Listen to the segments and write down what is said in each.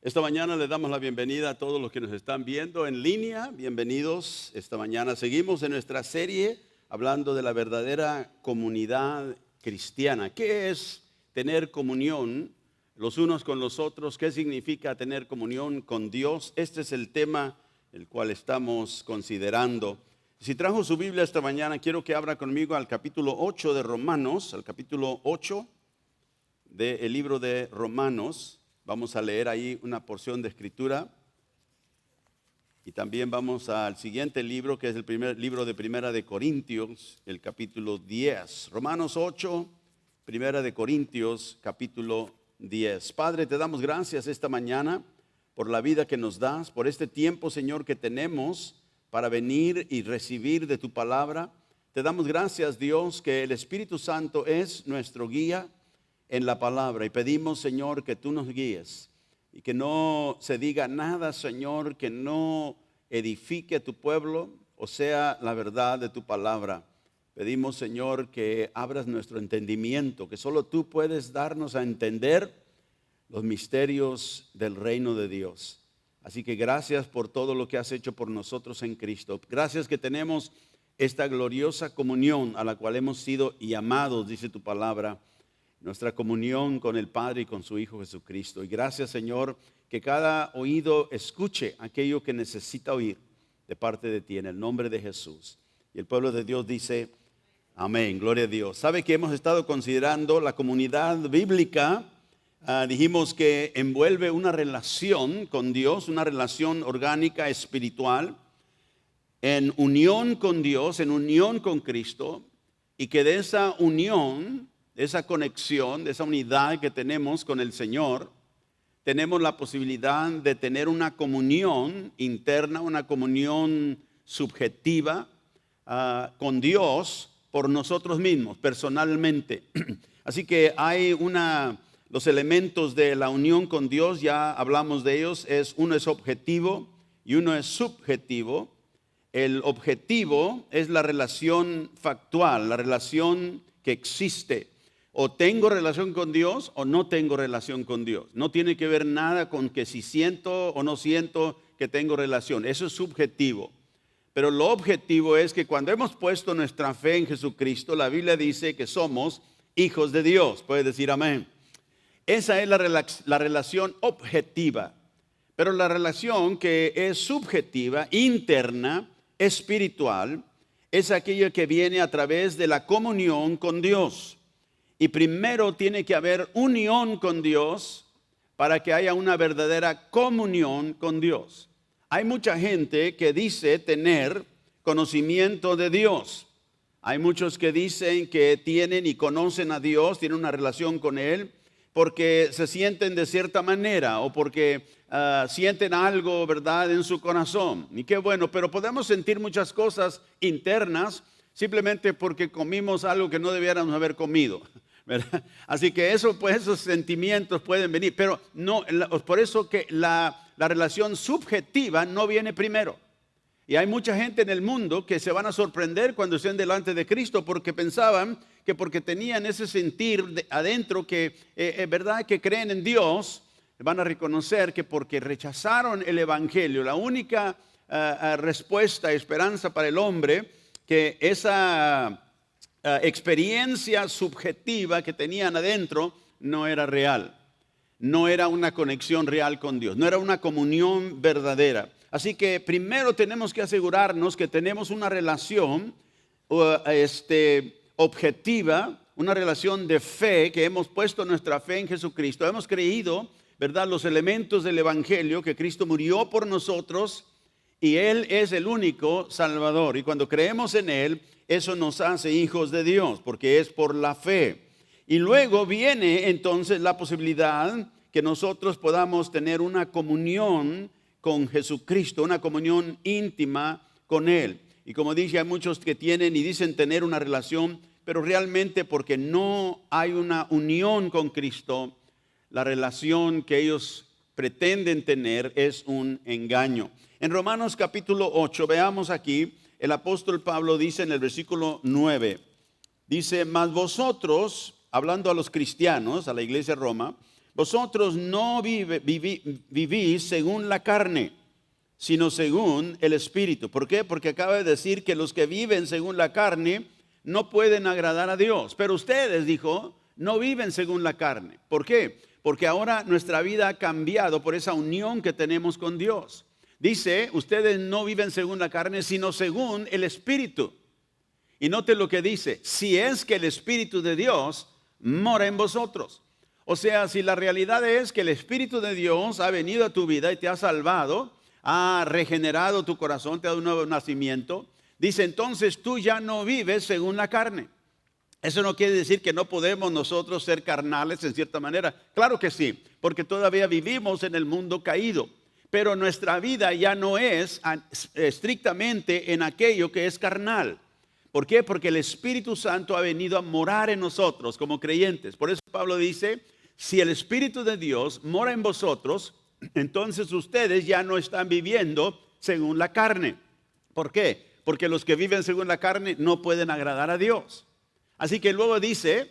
Esta mañana le damos la bienvenida a todos los que nos están viendo en línea. Bienvenidos. Esta mañana seguimos en nuestra serie hablando de la verdadera comunidad cristiana. ¿Qué es tener comunión los unos con los otros? ¿Qué significa tener comunión con Dios? Este es el tema el cual estamos considerando. Si trajo su Biblia esta mañana, quiero que abra conmigo al capítulo 8 de Romanos, al capítulo 8 del libro de Romanos. Vamos a leer ahí una porción de escritura y también vamos al siguiente libro, que es el primer libro de Primera de Corintios, el capítulo 10. Romanos 8, Primera de Corintios, capítulo 10. Padre, te damos gracias esta mañana por la vida que nos das, por este tiempo, Señor, que tenemos para venir y recibir de tu palabra. Te damos gracias, Dios, que el Espíritu Santo es nuestro guía en la palabra, y pedimos, Señor, que tú nos guíes y que no se diga nada, Señor, que no edifique a tu pueblo, o sea, la verdad de tu palabra. Pedimos, Señor, que abras nuestro entendimiento, que solo tú puedes darnos a entender los misterios del reino de Dios. Así que gracias por todo lo que has hecho por nosotros en Cristo. Gracias que tenemos esta gloriosa comunión a la cual hemos sido llamados, dice tu palabra, nuestra comunión con el Padre y con su Hijo Jesucristo. Y gracias, Señor, que cada oído escuche aquello que necesita oír de parte de ti, en el nombre de Jesús. Y el pueblo de Dios dice, amén, gloria a Dios. ¿Sabe que hemos estado considerando la comunidad bíblica? Dijimos que envuelve una relación con Dios, una relación orgánica, espiritual, en unión con Dios, en unión con Cristo, y que de esa unión, de esa conexión, de esa unidad que tenemos con el Señor, tenemos la posibilidad de tener una comunión interna, una comunión subjetiva con Dios por nosotros mismos, personalmente. Así que hay los elementos de la unión con Dios, ya hablamos de ellos, uno es objetivo y uno es subjetivo. El objetivo es la relación factual, la relación que existe. O tengo relación con Dios o no tengo relación con Dios. No tiene que ver nada con que si siento o no siento que tengo relación. Eso es subjetivo. Pero lo objetivo es que cuando hemos puesto nuestra fe en Jesucristo, la Biblia dice que somos hijos de Dios. Puede decir amén. Esa es la relación objetiva. Pero la relación que es subjetiva, interna, espiritual, es aquella que viene a través de la comunión con Dios. Y primero tiene que haber unión con Dios para que haya una verdadera comunión con Dios. Hay mucha gente que dice tener conocimiento de Dios. Hay muchos que dicen que tienen y conocen a Dios, tienen una relación con Él, porque se sienten de cierta manera o porque sienten algo, ¿verdad?, en su corazón. Y qué bueno, pero podemos sentir muchas cosas internas simplemente porque comimos algo que no debiéramos haber comido, ¿verdad? Así que esos sentimientos pueden venir, pero no, por eso que la relación subjetiva no viene primero. Y hay mucha gente en el mundo que se van a sorprender cuando estén delante de Cristo porque pensaban que porque tenían ese sentir adentro que es verdad que creen en Dios, van a reconocer que porque rechazaron el Evangelio, la única respuesta, esperanza para el hombre, que esa experiencia subjetiva que tenían adentro no era real, no era una conexión real con Dios, no era una comunión verdadera. Así que primero tenemos que asegurarnos que tenemos una relación objetiva, una relación de fe, que hemos puesto nuestra fe en Jesucristo, hemos creído, ¿verdad?, los elementos del Evangelio, que Cristo murió por nosotros y Él es el único Salvador. Y cuando creemos en Él, eso nos hace hijos de Dios, porque es por la fe. Y luego viene entonces la posibilidad que nosotros podamos tener una comunión con Jesucristo, una comunión íntima con Él. Y como dije, hay muchos que tienen y dicen tener una relación, pero realmente porque no hay una unión con Cristo, la relación que ellos pretenden tener es un engaño. En Romanos capítulo 8, veamos aquí, el apóstol Pablo dice en el versículo 9, dice, mas vosotros, hablando a los cristianos, a la iglesia de Roma, Vosotros no vivís según la carne, sino según el Espíritu. ¿Por qué? Porque acaba de decir que los que viven según la carne no pueden agradar a Dios. Pero ustedes, dijo, no viven según la carne. ¿Por qué? Porque ahora nuestra vida ha cambiado por esa unión que tenemos con Dios. Dice, ustedes no viven según la carne, sino según el Espíritu. Y note lo que dice, si es que el Espíritu de Dios mora en vosotros. O sea, si la realidad es que el Espíritu de Dios ha venido a tu vida y te ha salvado, ha regenerado tu corazón, te ha dado un nuevo nacimiento, dice, entonces tú ya no vives según la carne. Eso no quiere decir que no podemos nosotros ser carnales en cierta manera. Claro que sí, porque todavía vivimos en el mundo caído. Pero nuestra vida ya no es estrictamente en aquello que es carnal. ¿Por qué? Porque el Espíritu Santo ha venido a morar en nosotros como creyentes. Por eso Pablo dice, si el Espíritu de Dios mora en vosotros, entonces ustedes ya no están viviendo según la carne. ¿Por qué? Porque los que viven según la carne no pueden agradar a Dios. Así que luego dice,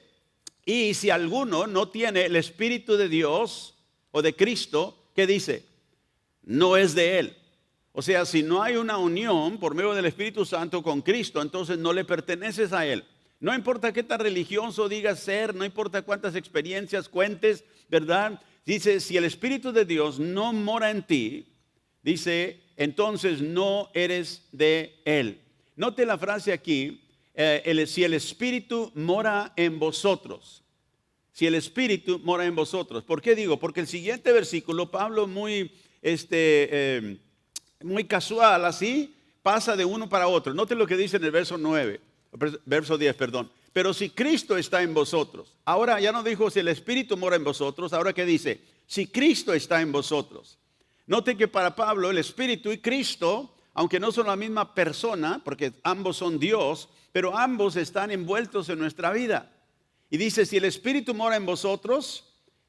y si alguno no tiene el Espíritu de Dios o de Cristo, ¿qué dice? No es de él. O sea, si no hay una unión por medio del Espíritu Santo con Cristo, entonces no le perteneces a él. No importa qué tan religioso digas ser, no importa cuántas experiencias cuentes, ¿verdad? Dice, si el Espíritu de Dios no mora en ti, dice, entonces no eres de él. Note la frase aquí, si el Espíritu mora en vosotros. Si el Espíritu mora en vosotros. ¿Por qué digo? Porque el siguiente versículo, Pablo muy casual así, pasa de uno para otro. Note lo que dice en el verso 10, perdón. Pero si Cristo está en vosotros, ahora ya no dijo si el Espíritu mora en vosotros, ahora que dice, si Cristo está en vosotros. Note que para Pablo el Espíritu y Cristo, aunque no son la misma persona, porque ambos son Dios, pero ambos están envueltos en nuestra vida. Y dice, si el Espíritu mora en vosotros,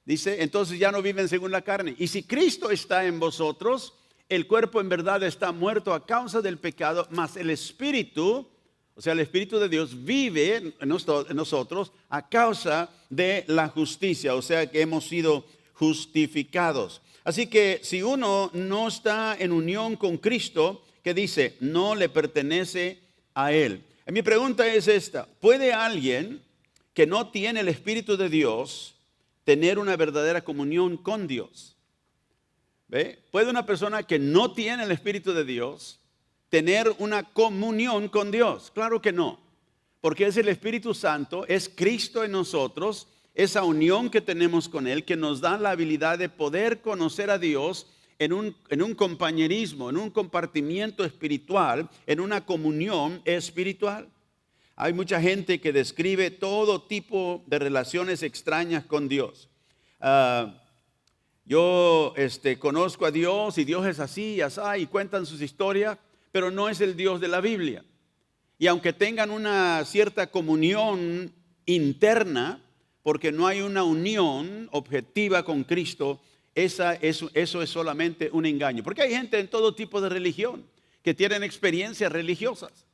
dice, entonces ya no viven según la carne. Y si Cristo está en vosotros, el cuerpo en verdad está muerto a causa del pecado, mas el Espíritu, o sea, el Espíritu de Dios vive en nosotros a causa de la justicia, o sea, que hemos sido justificados. Así que si uno no está en unión con Cristo, ¿qué dice? No le pertenece a Él. Y mi pregunta es esta, ¿puede alguien que no tiene el Espíritu de Dios tener una verdadera comunión con Dios? ¿Ve? ¿Puede una persona que no tiene el Espíritu de Dios tener una comunión con Dios? Claro que no, porque es el Espíritu Santo, es Cristo en nosotros, esa unión que tenemos con Él que nos da la habilidad de poder conocer a Dios en un compañerismo, en un compartimiento espiritual, en una comunión espiritual. Hay mucha gente que describe todo tipo de relaciones extrañas con Dios. Yo conozco a Dios y Dios es así y así, y cuentan sus historias, pero no es el Dios de la Biblia. Y aunque tengan una cierta comunión interna, porque no hay una unión objetiva con Cristo, eso es solamente un engaño. Porque hay gente en todo tipo de religión que tienen experiencias religiosas.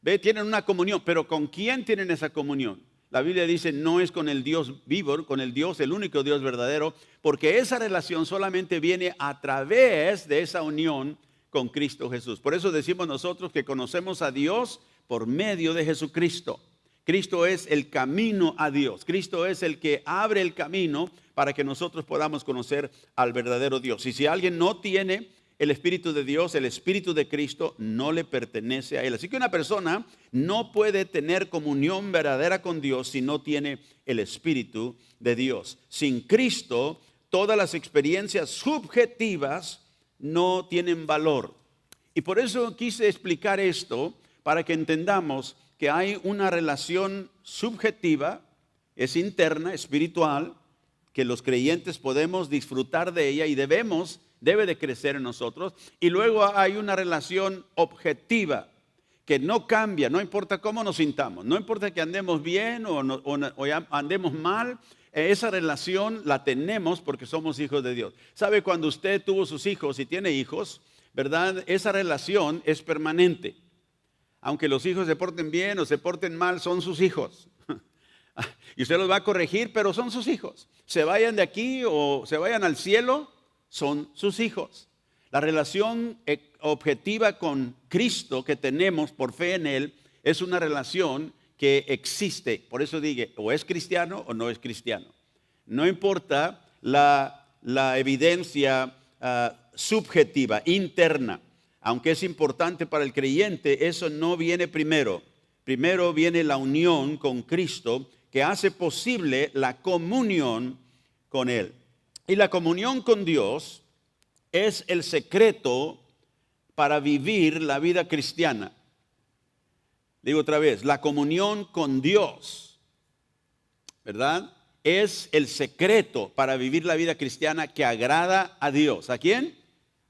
¿Ve? Tienen una comunión, pero ¿con quién tienen esa comunión? La Biblia dice, no es con el Dios vivo, con el Dios, el único Dios verdadero, porque esa relación solamente viene a través de esa unión con Cristo Jesús. Por eso decimos nosotros que conocemos a Dios por medio de Jesucristo. Cristo es el camino a Dios. Cristo es el que abre el camino para que nosotros podamos conocer al verdadero Dios. Y si alguien no tiene el Espíritu de Dios, el Espíritu de Cristo no le pertenece a él. Así que una persona no puede tener comunión verdadera con Dios si no tiene el Espíritu de Dios. Sin Cristo, todas las experiencias subjetivas no tienen valor. Y por eso quise explicar esto, para que entendamos que hay una relación subjetiva, es interna, espiritual, que los creyentes podemos disfrutar de ella y debe de crecer en nosotros. Y luego hay una relación objetiva que no cambia, no importa cómo nos sintamos, no importa que andemos bien o andemos mal, esa relación la tenemos porque somos hijos de Dios. ¿Sabe? Cuando usted tuvo sus hijos y tiene hijos, ¿verdad? Esa relación es permanente. Aunque los hijos se porten bien o se porten mal, son sus hijos. Y usted los va a corregir, pero son sus hijos. Se vayan de aquí o se vayan al cielo, son sus hijos. La relación objetiva con Cristo que tenemos por fe en Él es una relación que existe. Por eso dije, o es cristiano o no es cristiano. No importa la evidencia subjetiva, interna. Aunque es importante para el creyente, eso no viene primero. Primero viene la unión con Cristo, que hace posible la comunión con Él. Y la comunión con Dios es el secreto para vivir la vida cristiana. Digo otra vez, la comunión con Dios, ¿verdad? Es el secreto para vivir la vida cristiana que agrada a Dios. ¿A quién?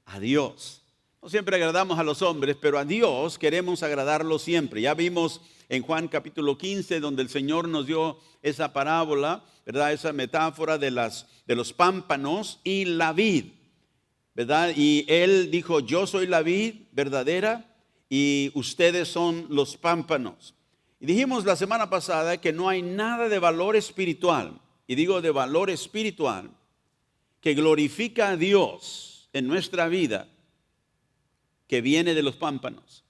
A Dios. No siempre agradamos a los hombres, pero a Dios queremos agradarlo siempre. Ya vimos en Juan capítulo 15, donde el Señor nos dio esa parábola, ¿verdad? Esa metáfora de los pámpanos y la vid, ¿verdad? Y Él dijo, yo soy la vid verdadera y ustedes son los pámpanos. Y dijimos la semana pasada que no hay nada de valor espiritual, y digo de valor espiritual, que glorifica a Dios en nuestra vida, que viene de los pámpanos.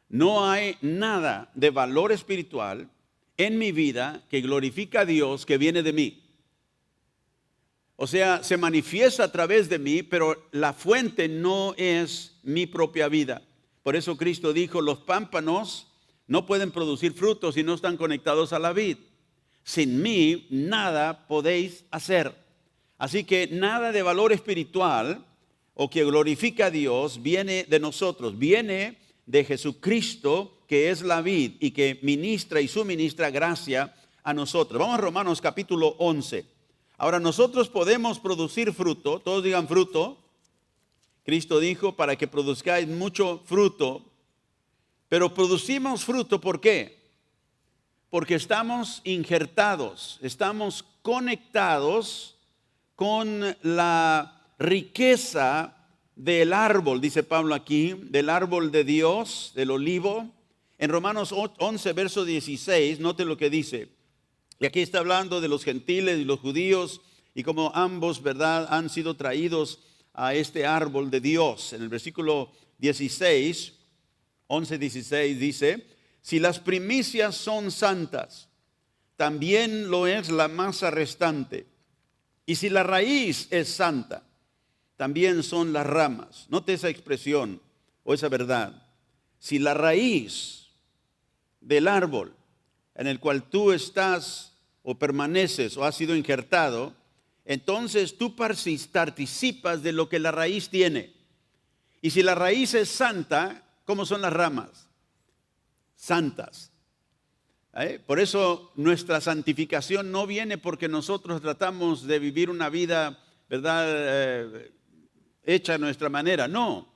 No hay nada de valor espiritual en mi vida que glorifica a Dios que viene de mí. O sea, se manifiesta a través de mí, pero la fuente no es mi propia vida. Por eso Cristo dijo, los pámpanos no pueden producir frutos si no están conectados a la vid. Sin mí nada podéis hacer. Así que nada de valor espiritual o que glorifica a Dios viene de nosotros, viene de Jesucristo, que es la vid y que ministra y suministra gracia a nosotros. Vamos a Romanos capítulo 11. Ahora nosotros podemos producir fruto, todos digan fruto. Cristo dijo para que produzcáis mucho fruto, pero producimos fruto, ¿por qué? Porque estamos injertados, estamos conectados con la riqueza del árbol, dice Pablo aquí, del árbol de Dios, del olivo. En Romanos 11, verso 16, note lo que dice. Y aquí está hablando de los gentiles y los judíos y como ambos, ¿verdad?, han sido traídos a este árbol de Dios. En el versículo 16, 11:16 dice, si las primicias son santas, también lo es la masa restante. Y si la raíz es santa, también son las ramas. Note esa expresión o esa verdad. Si la raíz del árbol en el cual tú estás o permaneces o has sido injertado, entonces tú participas de lo que la raíz tiene. Y si la raíz es santa, ¿cómo son las ramas? Santas. Por eso nuestra santificación no viene porque nosotros tratamos de vivir una vida, ¿verdad?, hecha a nuestra manera. No,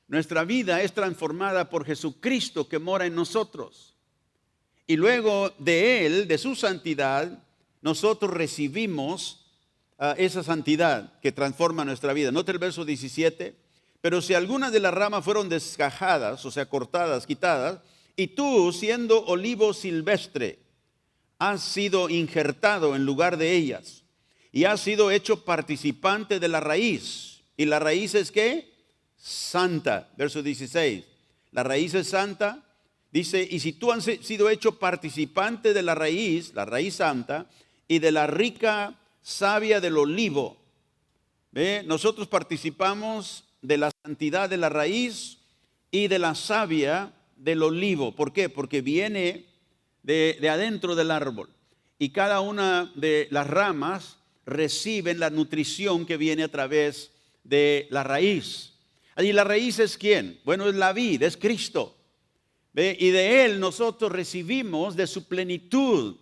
nuestra vida es transformada por Jesucristo que mora en nosotros. Y luego de Él, de su santidad, nosotros recibimos esa santidad que transforma nuestra vida. Note el verso 17. Pero si algunas de las ramas fueron desgajadas, o sea, cortadas, quitadas, y tú, siendo olivo silvestre, has sido injertado en lugar de ellas, y has sido hecho participante de la raíz. ¿Y la raíz es qué? Santa. Verso 16. La raíz es santa. Dice, y si tú has sido hecho participante de la raíz santa, y de la rica savia del olivo. ¿Ve? Nosotros participamos de la santidad de la raíz y de la savia del olivo. ¿Por qué? Porque viene de adentro del árbol. Y cada una de las ramas reciben la nutrición que viene a través de la raíz. ¿Y la raíz es quién? Bueno, es la vid, es Cristo. ¿Ve? Y de Él nosotros recibimos de su plenitud.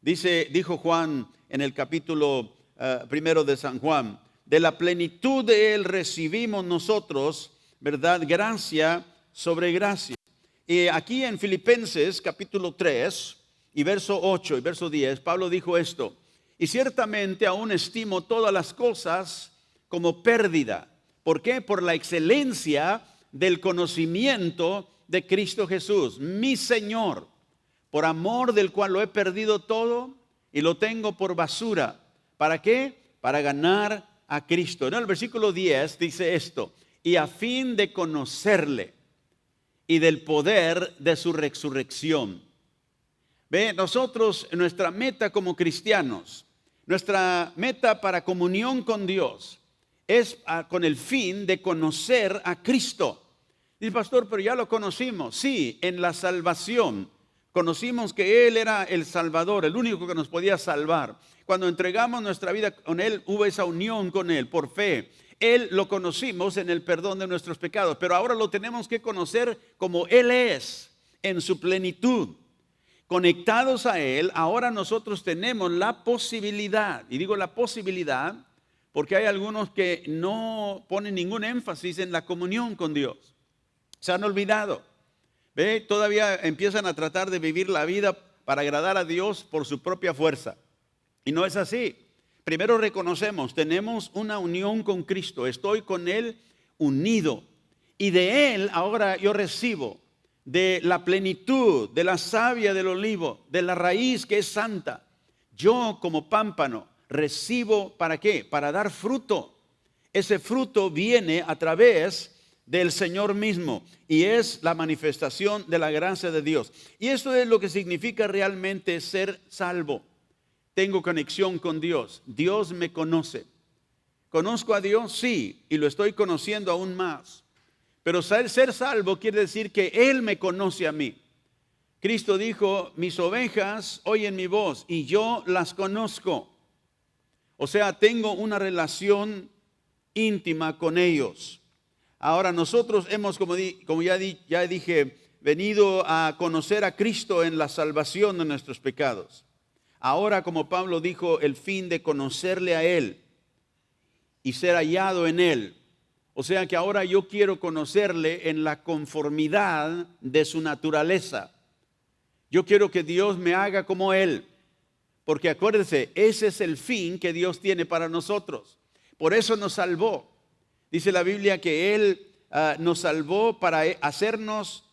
Dijo Juan en el capítulo 1 de San Juan, de la plenitud de Él recibimos nosotros, ¿verdad?, gracia sobre gracia. Y aquí en Filipenses capítulo 3 y verso 8 y verso 10, Pablo dijo esto, y ciertamente aún estimo todas las cosas como pérdida. ¿Por qué? Por la excelencia del conocimiento de Cristo Jesús, mi Señor, por amor del cual lo he perdido todo y lo tengo por basura. ¿Para qué? Para ganar a Cristo. No, el versículo 10 dice esto: y a fin de conocerle y del poder de su resurrección. Ve, nosotros, nuestra meta como cristianos, nuestra meta para comunión con Dios es con el fin de conocer a Cristo. Dice, pastor, pero ya lo conocimos. Sí, en la salvación conocimos que Él era el Salvador, el único que nos podía salvar. Cuando entregamos nuestra vida con Él, hubo esa unión con Él por fe. Él lo conocimos en el perdón de nuestros pecados, pero ahora lo tenemos que conocer como Él es, en su plenitud. Conectados a Él, ahora nosotros tenemos la posibilidad, y digo la posibilidad porque hay algunos que no ponen ningún énfasis en la comunión con Dios. Se han olvidado. ¿Ve? Todavía empiezan a tratar de vivir la vida para agradar a Dios por su propia fuerza. Y no es así. Primero reconocemos, tenemos una unión con Cristo, estoy con Él unido. Y de Él ahora yo recibo de la plenitud, de la savia del olivo, de la raíz que es santa. Yo como pámpano recibo, ¿para qué? Para dar fruto. Ese fruto viene a través del Señor mismo y es la manifestación de la gracia de Dios. Y esto es lo que significa realmente ser salvo. Tengo conexión con Dios. Dios me conoce. ¿Conozco a Dios? Sí, y lo estoy conociendo aún más. Pero ser salvo quiere decir que Él me conoce a mí. Cristo dijo, mis ovejas oyen mi voz y yo las conozco. O sea, tengo una relación íntima con ellos. Ahora nosotros hemos, como ya dije, venido a conocer a Cristo en la salvación de nuestros pecados. Ahora, como Pablo dijo, el fin de conocerle a Él y ser hallado en Él. O sea que ahora yo quiero conocerle en la conformidad de su naturaleza. Yo quiero que Dios me haga como Él. Porque acuérdense, ese es el fin que Dios tiene para nosotros. Por eso nos salvó. Dice la Biblia que Él nos salvó para hacernos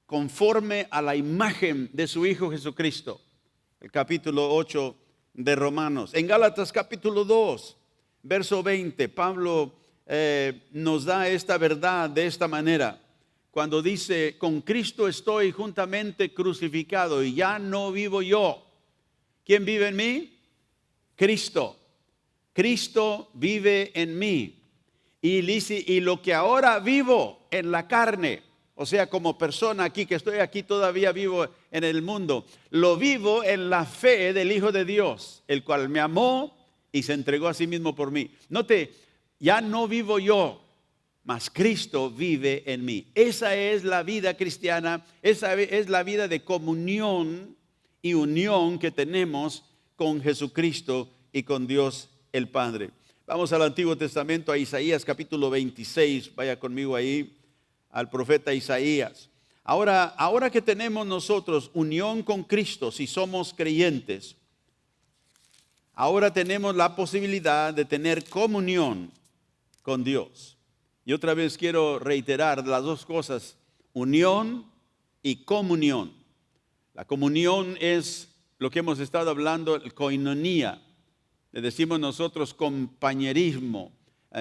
conforme a la imagen de su Hijo Jesucristo. El capítulo 8 de Romanos. En Gálatas capítulo 2, verso 20, Pablo nos da esta verdad de esta manera. Cuando dice, con Cristo estoy juntamente crucificado y ya no vivo yo. ¿Quién vive en mí? Cristo. Cristo vive en mí. Y lo que ahora vivo en la carne, o sea, como persona aquí, que estoy aquí todavía vivo en el mundo, lo vivo en la fe del Hijo de Dios, el cual me amó y se entregó a sí mismo por mí. Note, ya no vivo yo, mas Cristo vive en mí. Esa es la vida cristiana, esa es la vida de comunión y unión que tenemos con Jesucristo y con Dios el Padre. Vamos al Antiguo Testamento, a Isaías capítulo 26, vaya conmigo ahí, al profeta Isaías. Ahora que tenemos nosotros unión con Cristo, si somos creyentes, ahora tenemos la posibilidad de tener comunión con Dios. Y otra vez quiero reiterar las dos cosas, unión y comunión. La comunión es lo que hemos estado hablando, el koinonía. Le decimos nosotros compañerismo,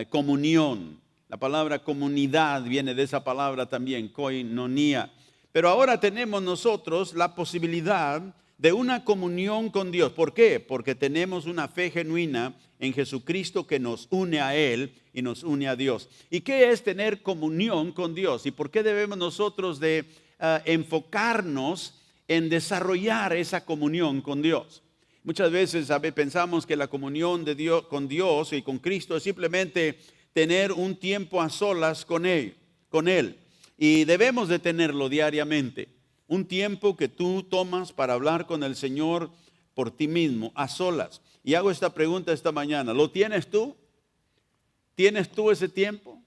comunión. La palabra comunidad viene de esa palabra también, koinonía. Pero ahora tenemos nosotros la posibilidad de una comunión con Dios. ¿Por qué? Porque tenemos una fe genuina en Jesucristo que nos une a Él y nos une a Dios. ¿Y qué es tener comunión con Dios? ¿Y por qué debemos nosotros de enfocarnos en desarrollar esa comunión con Dios? Muchas veces pensamos que la comunión de Dios, con Dios y con Cristo es simplemente tener un tiempo a solas con Él. Y debemos de tenerlo diariamente. Un tiempo que tú tomas para hablar con el Señor por ti mismo, a solas. Y hago esta pregunta esta mañana. ¿Lo tienes tú? ¿Tienes tú ese tiempo?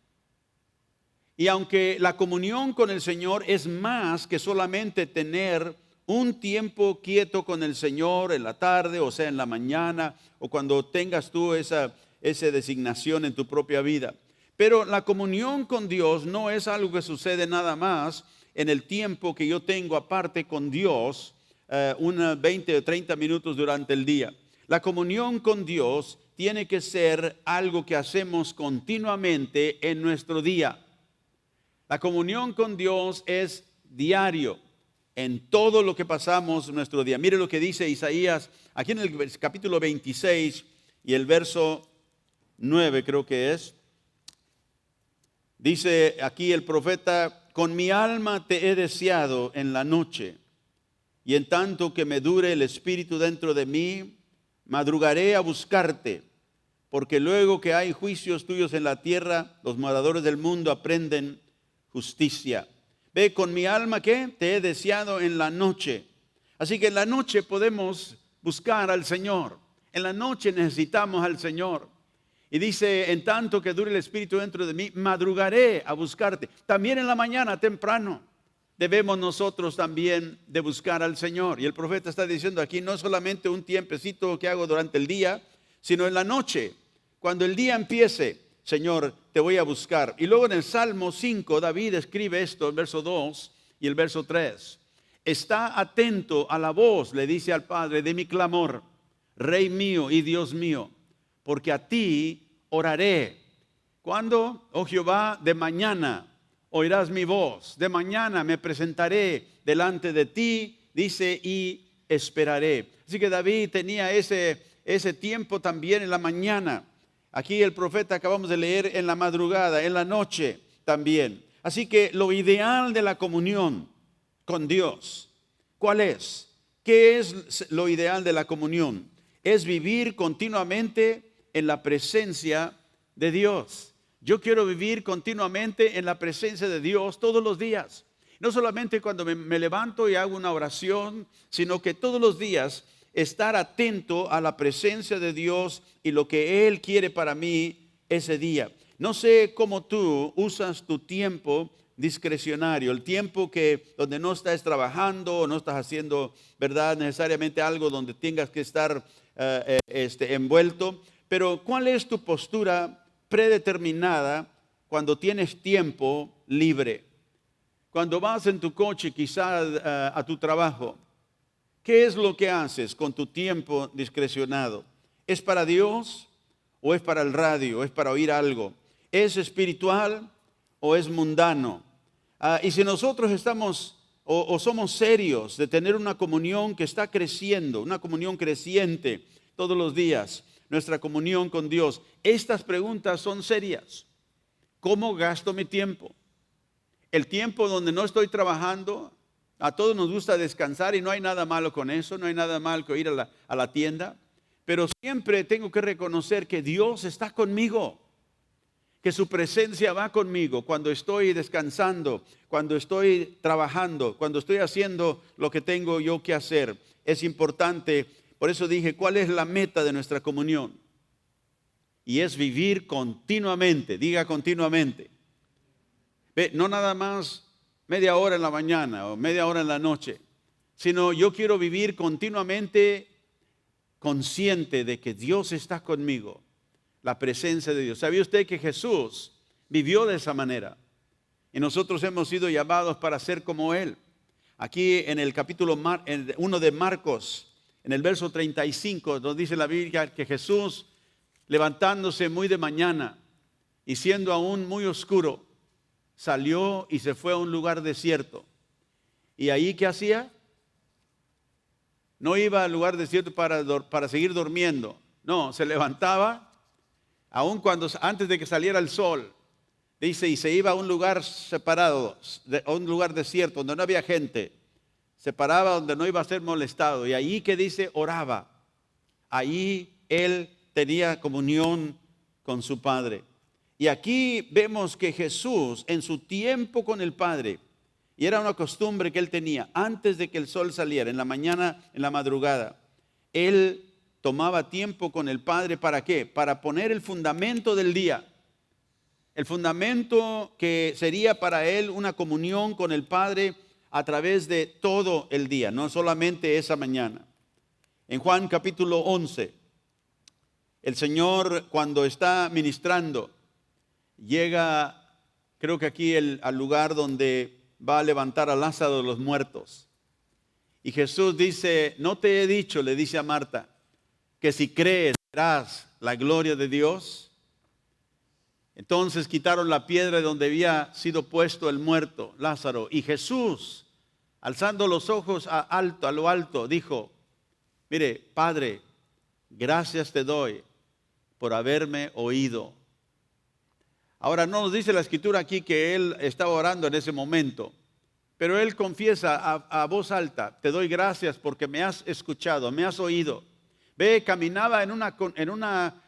Y aunque la comunión con el Señor es más que solamente tener un tiempo quieto con el Señor en la tarde, o sea, en la mañana, o cuando tengas tú esa designación en tu propia vida. Pero la comunión con Dios no es algo que sucede nada más en el tiempo que yo tengo aparte con Dios unos 20 o 30 minutos durante el día. La comunión con Dios tiene que ser algo que hacemos continuamente en nuestro día. La comunión con Dios es diario en todo lo que pasamos en nuestro día. Mire lo que dice Isaías aquí en el capítulo 26 y el verso 9 creo que es. Dice aquí el profeta: con mi alma te he deseado en la noche, y en tanto que me dure el espíritu dentro de mí, madrugaré a buscarte, porque luego que hay juicios tuyos en la tierra, los moradores del mundo aprenden justicia. Ve, con mi alma que te he deseado en la noche. Así que en la noche podemos buscar al Señor. En la noche necesitamos al Señor. Y dice: en tanto que dure el espíritu dentro de mí, madrugaré a buscarte. También en la mañana temprano debemos nosotros también de buscar al Señor. Y el profeta está diciendo aquí, no solamente un tiempecito que hago durante el día, sino en la noche. Cuando el día empiece, Señor, te voy a buscar. Y luego en el Salmo 5, David escribe esto, el verso 2 y el verso 3. Está atento a la voz, le dice al Padre, de mi clamor, Rey mío y Dios mío, porque a ti oraré. ¿Cuándo? Oh Jehová, de mañana oirás mi voz. De mañana me presentaré delante de ti, dice, y esperaré. Así que David tenía ese tiempo también en la mañana. Aquí el profeta acabamos de leer en la madrugada, en la noche también. Así que lo ideal de la comunión con Dios, ¿cuál es? ¿Qué es lo ideal de la comunión? Es vivir continuamente en la presencia de Dios. Yo quiero vivir continuamente en la presencia de Dios todos los días. No solamente cuando me levanto y hago una oración, sino que todos los días estar atento a la presencia de Dios y lo que Él quiere para mí ese día. No sé cómo tú usas tu tiempo discrecionario, el tiempo donde no estás trabajando o no estás haciendo, ¿verdad?, necesariamente algo donde tengas que estar envuelto. Pero ¿cuál es tu postura predeterminada cuando tienes tiempo libre? Cuando vas en tu coche quizás a tu trabajo, ¿qué es lo que haces con tu tiempo discrecionado? ¿Es para Dios o es para el radio? ¿Es para oír algo? ¿Es espiritual o es mundano? Y si nosotros estamos o somos serios de tener una comunión que está creciendo, una comunión creciente todos los días, nuestra comunión con Dios, estas preguntas son serias. ¿Cómo gasto mi tiempo? El tiempo donde no estoy trabajando. A todos nos gusta descansar y no hay nada malo con eso, no hay nada malo que ir a la tienda, pero siempre tengo que reconocer que Dios está conmigo, que su presencia va conmigo cuando estoy descansando, cuando estoy trabajando, cuando estoy haciendo lo que tengo yo que hacer. Es importante, por eso dije, ¿cuál es la meta de nuestra comunión? Y es vivir continuamente, diga continuamente. No nada más media hora en la mañana o media hora en la noche, sino yo quiero vivir continuamente consciente de que Dios está conmigo, la presencia de Dios. ¿Sabía usted que Jesús vivió de esa manera? Y nosotros hemos sido llamados para ser como Él. Aquí en el capítulo 1 de Marcos, en el verso 35, nos dice la Biblia que Jesús, levantándose muy de mañana y siendo aún muy oscuro, salió y se fue a un lugar desierto. ¿Y ahí qué hacía? No iba al lugar desierto para seguir durmiendo. No, se levantaba, aun antes de que saliera el sol, dice, y se iba a un lugar separado, a un lugar desierto, donde no había gente. Se paraba donde no iba a ser molestado. Y ahí que dice, oraba. Ahí él tenía comunión con su Padre. Y aquí vemos que Jesús, en su tiempo con el Padre, y era una costumbre que él tenía, antes de que el sol saliera, en la mañana, en la madrugada, él tomaba tiempo con el Padre, ¿para qué? Para poner el fundamento del día. El fundamento que sería para él una comunión con el Padre a través de todo el día, no solamente esa mañana. En Juan capítulo 11, el Señor cuando está ministrando, llega, creo que aquí al lugar donde va a levantar a Lázaro de los muertos. Y Jesús dice, no te he dicho, le dice a Marta, que si crees verás la gloria de Dios. Entonces quitaron la piedra de donde había sido puesto el muerto, Lázaro. Y Jesús, alzando los ojos a lo alto, dijo, mire, Padre, gracias te doy por haberme oído. Ahora no nos dice la escritura aquí que él estaba orando en ese momento, pero él confiesa a voz alta, te doy gracias porque me has escuchado, me has oído. Ve, caminaba en una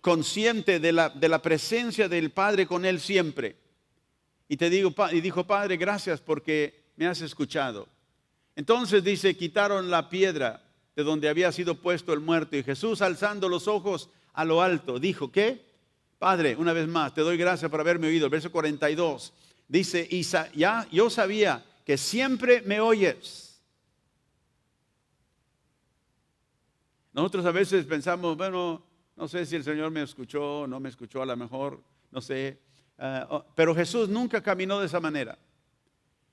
consciente de la presencia del Padre con él siempre. Y dijo, Padre, gracias porque me has escuchado. Entonces dice, quitaron la piedra de donde había sido puesto el muerto. Y Jesús, alzando los ojos a lo alto, dijo, ¿qué? Padre, una vez más, te doy gracias por haberme oído. El verso 42 dice, ya yo sabía que siempre me oyes. Nosotros a veces pensamos, bueno, no sé si el Señor me escuchó o no me escuchó, a lo mejor, no sé. Pero Jesús nunca caminó de esa manera.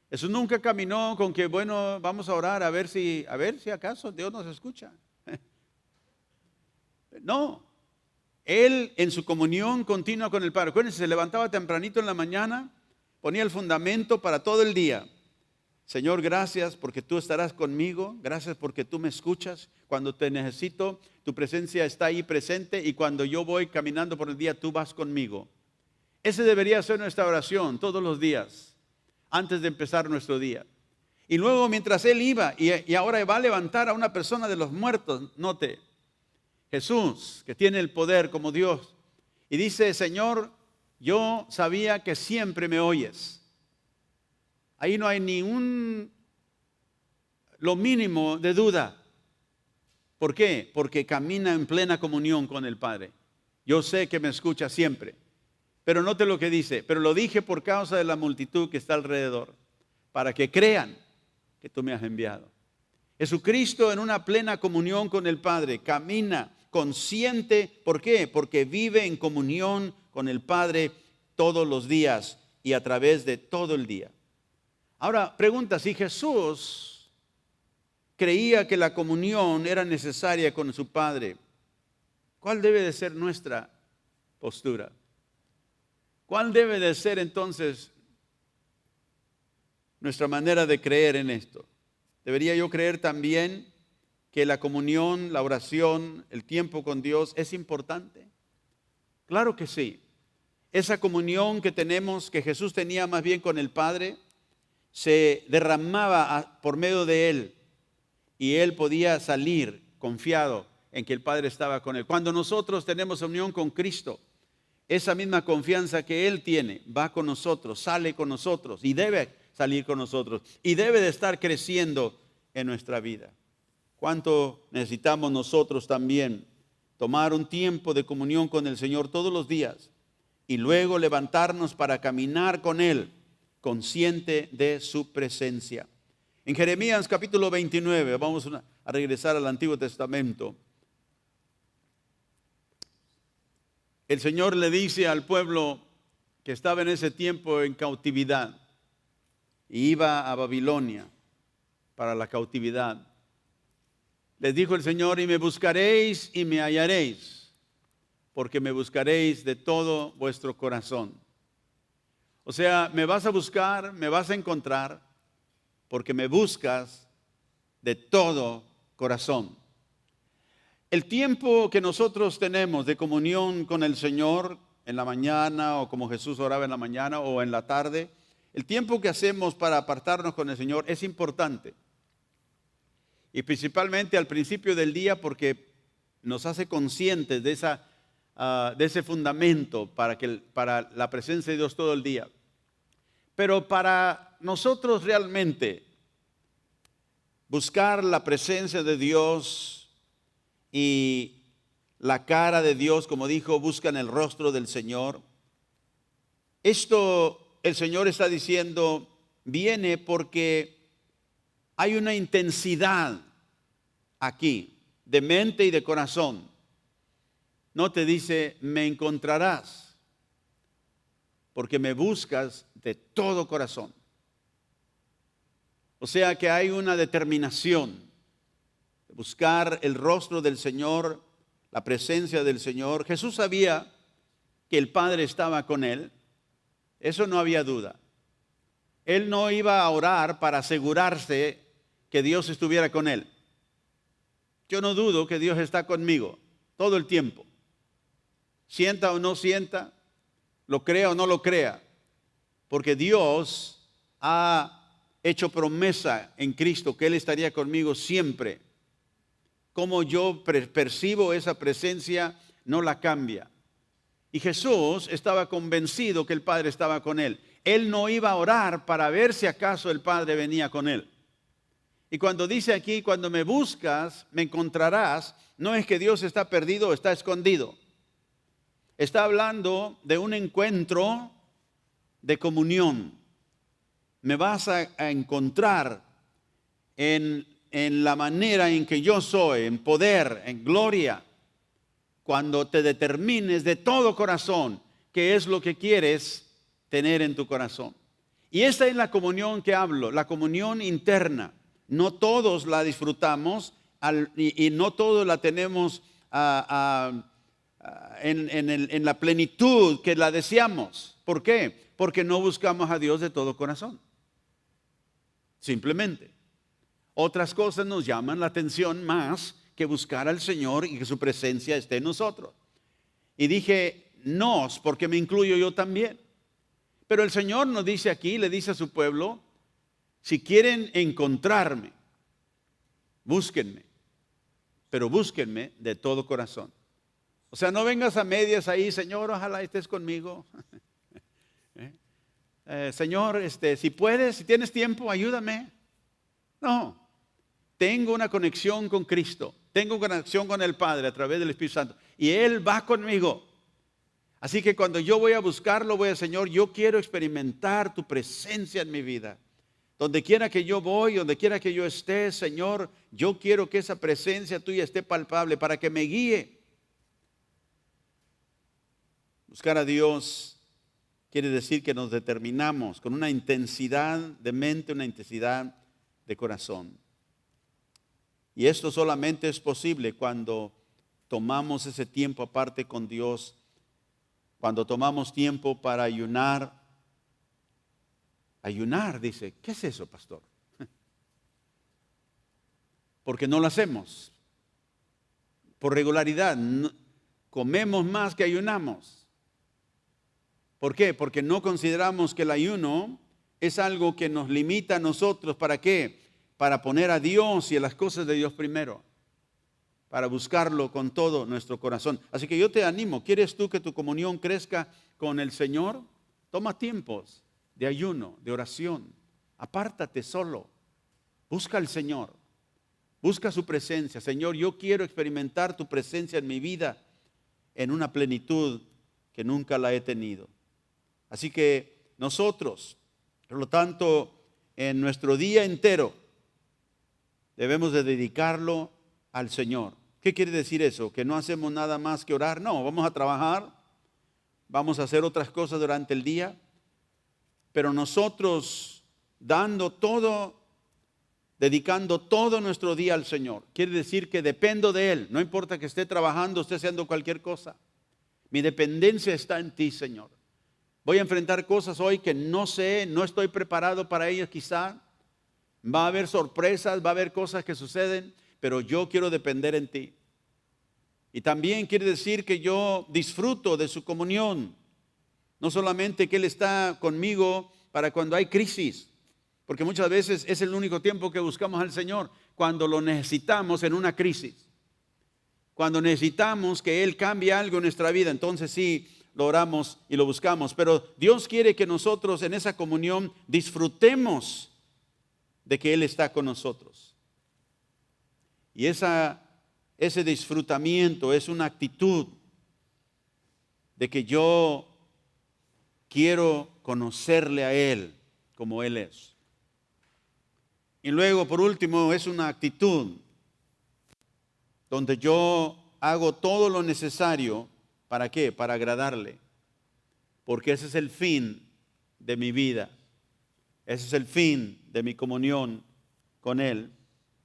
Jesús nunca caminó con que, bueno, vamos a orar a ver si acaso Dios nos escucha. No, Él en su comunión continua con el Padre. Acuérdense, se levantaba tempranito en la mañana, ponía el fundamento para todo el día. Señor, gracias porque tú estarás conmigo, gracias porque tú me escuchas. Cuando te necesito, tu presencia está ahí presente y cuando yo voy caminando por el día, tú vas conmigo. Ese debería ser nuestra oración todos los días, antes de empezar nuestro día. Y luego mientras Él iba y ahora va a levantar a una persona de los muertos, note, Jesús, que tiene el poder como Dios, y dice, Señor, yo sabía que siempre me oyes. Ahí no hay lo mínimo de duda. ¿Por qué? Porque camina en plena comunión con el Padre. Yo sé que me escucha siempre. Pero note lo que dice, pero lo dije por causa de la multitud que está alrededor, para que crean que tú me has enviado. Jesucristo en una plena comunión con el Padre, camina consciente. ¿Por qué? Porque vive en comunión con el Padre todos los días y a través de todo el día. Ahora, pregunta, si Jesús creía que la comunión era necesaria con su Padre, ¿cuál debe de ser nuestra postura? ¿Cuál debe de ser entonces nuestra manera de creer en esto? ¿Debería yo creer también que la comunión, la oración, el tiempo con Dios es importante? Claro que sí. Esa comunión que tenemos, que Jesús tenía más bien con el Padre, se derramaba por medio de Él y Él podía salir confiado en que el Padre estaba con Él. Cuando nosotros tenemos unión con Cristo, esa misma confianza que Él tiene va con nosotros, sale con nosotros y debe salir con nosotros y debe de estar creciendo en nuestra vida. ¿Cuánto necesitamos nosotros también tomar un tiempo de comunión con el Señor todos los días y luego levantarnos para caminar con Él, consciente de su presencia? En Jeremías capítulo 29, vamos a regresar al Antiguo Testamento. El Señor le dice al pueblo que estaba en ese tiempo en cautividad y iba a Babilonia para la cautividad. Les dijo el Señor, y me buscaréis y me hallaréis, porque me buscaréis de todo vuestro corazón. O sea, me vas a buscar, me vas a encontrar, porque me buscas de todo corazón. El tiempo que nosotros tenemos de comunión con el Señor en la mañana, o como Jesús oraba en la mañana o en la tarde, el tiempo que hacemos para apartarnos con el Señor es importante. Y principalmente al principio del día, porque nos hace conscientes de ese fundamento para la presencia de Dios todo el día. Pero para nosotros realmente buscar la presencia de Dios y la cara de Dios, como dijo, buscan el rostro del Señor. Esto el Señor está diciendo, viene porque hay una intensidad aquí, de mente y de corazón. No te dice, me encontrarás, porque me buscas de todo corazón. O sea que hay una determinación de buscar el rostro del Señor, la presencia del Señor. Jesús sabía que el Padre estaba con él, eso no había duda. Él no iba a orar para asegurarse que Dios estuviera con él. Yo no dudo que Dios está conmigo todo el tiempo. Sienta o no sienta, lo crea o no lo crea, porque Dios ha hecho promesa en Cristo que Él estaría conmigo siempre. Como yo percibo esa presencia, no la cambia. Y Jesús estaba convencido que el Padre estaba con Él. Él no iba a orar para ver si acaso el Padre venía con Él. Y cuando dice aquí, cuando me buscas, me encontrarás, no es que Dios está perdido o está escondido. Está hablando de un encuentro de comunión. Me vas a encontrar en la manera en que yo soy, en poder, en gloria, cuando te determines de todo corazón qué es lo que quieres tener en tu corazón. Y esta es la comunión que hablo, la comunión interna. No todos la disfrutamos y no todos la tenemos en la plenitud que la deseamos. ¿Por qué? Porque no buscamos a Dios de todo corazón. Simplemente. Otras cosas nos llaman la atención más que buscar al Señor y que su presencia esté en nosotros. Y dije nos, porque me incluyo yo también. Pero el Señor nos dice aquí, le dice a su pueblo, si quieren encontrarme, búsquenme, pero búsquenme de todo corazón. O sea, no vengas a medias ahí, Señor, ojalá estés conmigo. Señor, si puedes, si tienes tiempo, ayúdame. No, tengo una conexión con Cristo, tengo conexión con el Padre a través del Espíritu Santo y Él va conmigo. Así que cuando yo voy a buscarlo, voy a Señor, yo quiero experimentar tu presencia en mi vida. Donde quiera que yo voy, donde quiera que yo esté, Señor, yo quiero que esa presencia tuya esté palpable para que me guíe. Buscar a Dios quiere decir que nos determinamos con una intensidad de mente, una intensidad de corazón. Y esto solamente es posible cuando tomamos ese tiempo aparte con Dios, cuando tomamos tiempo para ayunar. Ayunar, dice, ¿qué es eso, pastor? Porque no lo hacemos. Por regularidad, comemos más que ayunamos. ¿Por qué? Porque no consideramos que el ayuno es algo que nos limita a nosotros. ¿Para qué? Para poner a Dios y a las cosas de Dios primero. Para buscarlo con todo nuestro corazón. Así que yo te animo, ¿quieres tú que tu comunión crezca con el Señor? Toma tiempos de ayuno, de oración. Apártate solo. Busca al Señor. Busca su presencia. Señor, yo quiero experimentar tu presencia en mi vida en una plenitud que nunca la he tenido. Así que nosotros, por lo tanto, en nuestro día entero, debemos de dedicarlo al Señor. ¿Qué quiere decir eso? ¿Que no hacemos nada más que orar? No, vamos a trabajar, vamos a hacer otras cosas durante el día, pero nosotros dando todo, dedicando todo nuestro día al Señor. Quiere decir que dependo de Él, no importa que esté trabajando, esté haciendo cualquier cosa. Mi dependencia está en ti, Señor. Voy a enfrentar cosas hoy que no sé, no estoy preparado para ellas quizá. Va a haber sorpresas, va a haber cosas que suceden, pero yo quiero depender en ti. Y también quiere decir que yo disfruto de su comunión. No solamente que Él está conmigo para cuando hay crisis, porque muchas veces es el único tiempo que buscamos al Señor, cuando lo necesitamos en una crisis. Cuando necesitamos que Él cambie algo en nuestra vida, entonces sí, lo oramos y lo buscamos. Pero Dios quiere que nosotros en esa comunión disfrutemos de que Él está con nosotros. Y ese disfrutamiento es una actitud de que yo quiero conocerle a Él como Él es. Y luego, por último, es una actitud donde yo hago todo lo necesario. ¿Para qué? Para agradarle. Porque ese es el fin de mi vida. Ese es el fin de mi comunión con Él.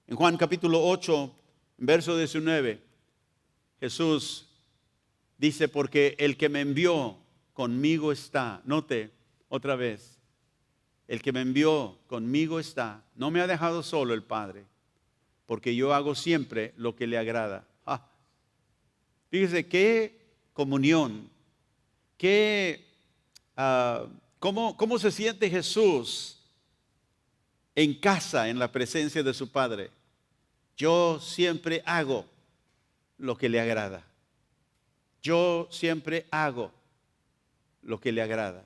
En Juan capítulo 8, verso 19, Jesús dice, porque el que me envió conmigo está. Note otra vez, el que me envió conmigo está. No me ha dejado solo el Padre, porque yo hago siempre lo que le agrada. Fíjese qué comunión, cómo se siente Jesús en casa, en la presencia de su Padre. Yo siempre hago lo que le agrada. Yo siempre hago lo que le agrada.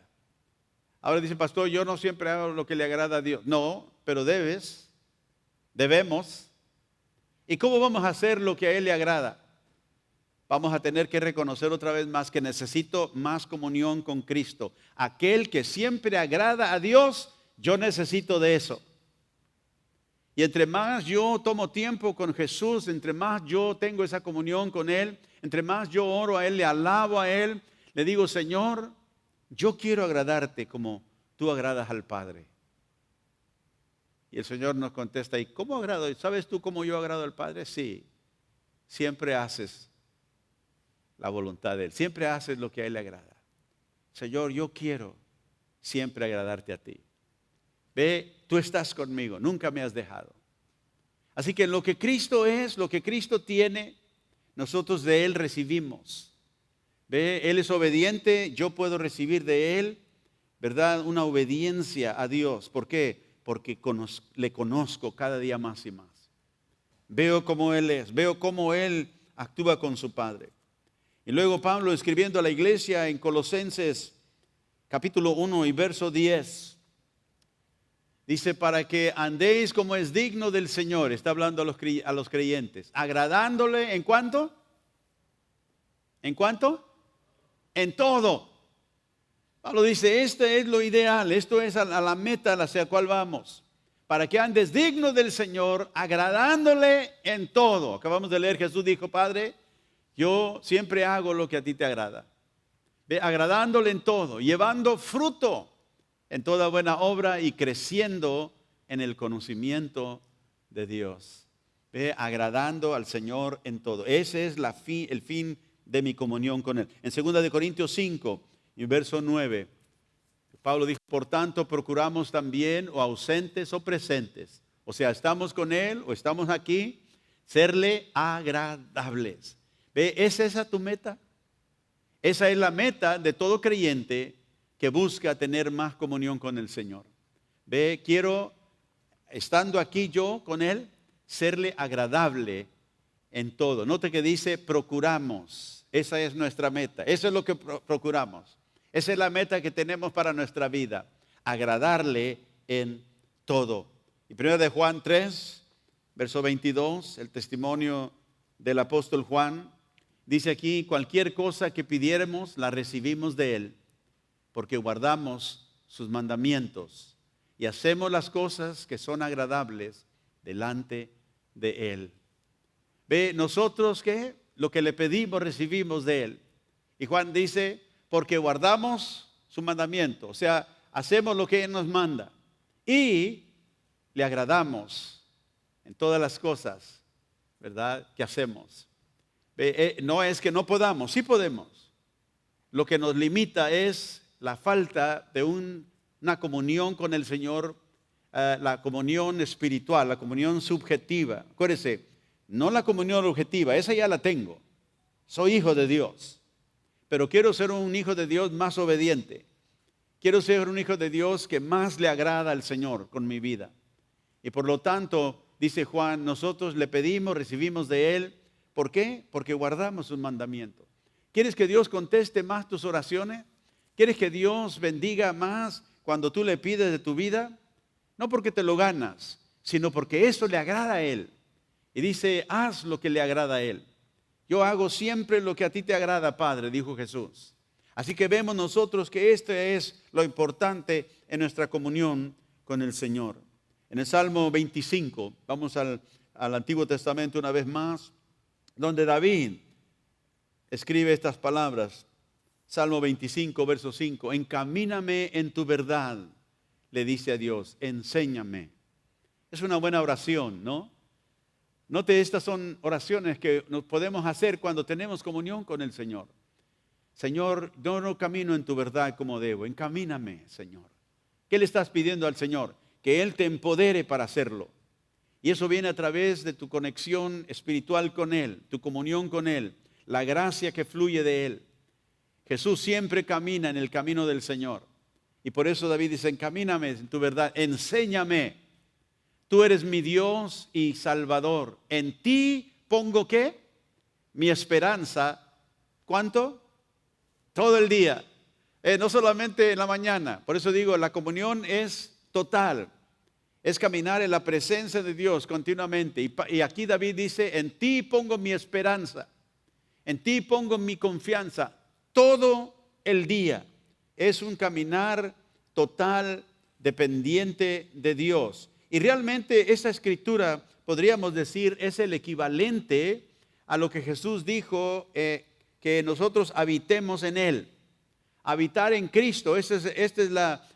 Ahora dice, pastor, yo no siempre hago lo que le agrada a Dios. No, pero debemos. ¿Y cómo vamos a hacer lo que a Él le agrada? Vamos a tener que reconocer otra vez más que necesito más comunión con Cristo. Aquel que siempre agrada a Dios, yo necesito de eso. Y entre más yo tomo tiempo con Jesús, entre más yo tengo esa comunión con Él, entre más yo oro a Él, le alabo a Él, le digo, Señor, yo quiero agradarte como tú agradas al Padre. Y el Señor nos contesta, ¿y cómo agrado? ¿Sabes tú cómo yo agrado al Padre? Sí, siempre haces la voluntad de Él, siempre haces lo que a Él le agrada. Señor, yo quiero siempre agradarte a ti. Ve, tú estás conmigo, nunca me has dejado. Así que lo que Cristo es, lo que Cristo tiene, nosotros de Él recibimos. Ve, Él es obediente, yo puedo recibir de Él, ¿verdad? Una obediencia a Dios. ¿Por qué? Porque le conozco cada día más y más. Veo cómo Él es, veo cómo Él actúa con su Padre. Y luego Pablo escribiendo a la iglesia en Colosenses capítulo 1 y verso 10. Dice, para que andéis como es digno del Señor. Está hablando a los creyentes. Agradándole, ¿en cuánto? ¿En cuánto? En todo. Pablo dice, este es lo ideal. Esto es a la meta hacia la cual vamos. Para que andes digno del Señor, agradándole en todo. Acabamos de leer, Jesús dijo, Padre, yo siempre hago lo que a ti te agrada. Ve, agradándole en todo, llevando fruto en toda buena obra y creciendo en el conocimiento de Dios. Ve, agradando al Señor en todo. Ese es el fin de mi comunión con Él. En 2 de Corintios 5, y verso 9, Pablo dijo, por tanto procuramos también, o ausentes o presentes, o sea, estamos con Él o estamos aquí, serle agradables. Ve, ¿es esa tu meta? Esa es la meta de todo creyente que busca tener más comunión con el Señor. Ve, quiero, estando aquí yo con Él, serle agradable en todo. Note que dice procuramos. Esa es nuestra meta. Eso es lo que procuramos. Esa es la meta que tenemos para nuestra vida. Agradarle en todo. Y 1 de Juan 3, verso 22, el testimonio del apóstol Juan, dice aquí, cualquier cosa que pidiéramos la recibimos de Él, porque guardamos sus mandamientos y hacemos las cosas que son agradables delante de Él. Ve, nosotros ¿qué? Lo que le pedimos recibimos de Él. Y Juan dice, porque guardamos su mandamiento, o sea, hacemos lo que Él nos manda y le agradamos en todas las cosas, ¿verdad? Que hacemos. No es que no podamos, sí podemos. Lo que nos limita es la falta de una comunión con el Señor, la comunión espiritual, la comunión subjetiva. Acuérdese, no la comunión objetiva, esa ya la tengo. Soy hijo de Dios, pero quiero ser un hijo de Dios más obediente. Quiero ser un hijo de Dios que más le agrada al Señor con mi vida. Y por lo tanto, dice Juan, nosotros le pedimos, recibimos de Él. ¿Por qué? Porque guardamos sus mandamientos. ¿Quieres que Dios conteste más tus oraciones? ¿Quieres que Dios bendiga más cuando tú le pides de tu vida? No porque te lo ganas, sino porque eso le agrada a Él. Y dice, haz lo que le agrada a Él. Yo hago siempre lo que a ti te agrada, Padre, dijo Jesús. Así que vemos nosotros que esto es lo importante en nuestra comunión con el Señor. En el Salmo 25, vamos al Antiguo Testamento una vez más, donde David escribe estas palabras. Salmo 25, verso 5. Encamíname en tu verdad, le dice a Dios, enséñame. Es una buena oración, ¿no? Note, estas son oraciones que nos podemos hacer cuando tenemos comunión con el Señor. Señor, yo no camino en tu verdad como debo, encamíname, Señor. ¿Qué le estás pidiendo al Señor? Que Él te empodere para hacerlo. Y eso viene a través de tu conexión espiritual con Él, tu comunión con Él, la gracia que fluye de Él. Jesús siempre camina en el camino del Señor. Y por eso David dice, encamíname en tu verdad, enséñame. Tú eres mi Dios y Salvador. En ti pongo ¿qué? Mi esperanza. ¿Cuánto? Todo el día. No solamente en la mañana. Por eso digo, la comunión es total. Es caminar en la presencia de Dios continuamente. Y aquí David dice, en ti pongo mi esperanza. En ti pongo mi confianza. Todo el día. Es un caminar total, dependiente de Dios. Y realmente esta escritura, podríamos decir, es el equivalente a lo que Jesús dijo, que nosotros habitemos en Él. Habitar en Cristo, esta es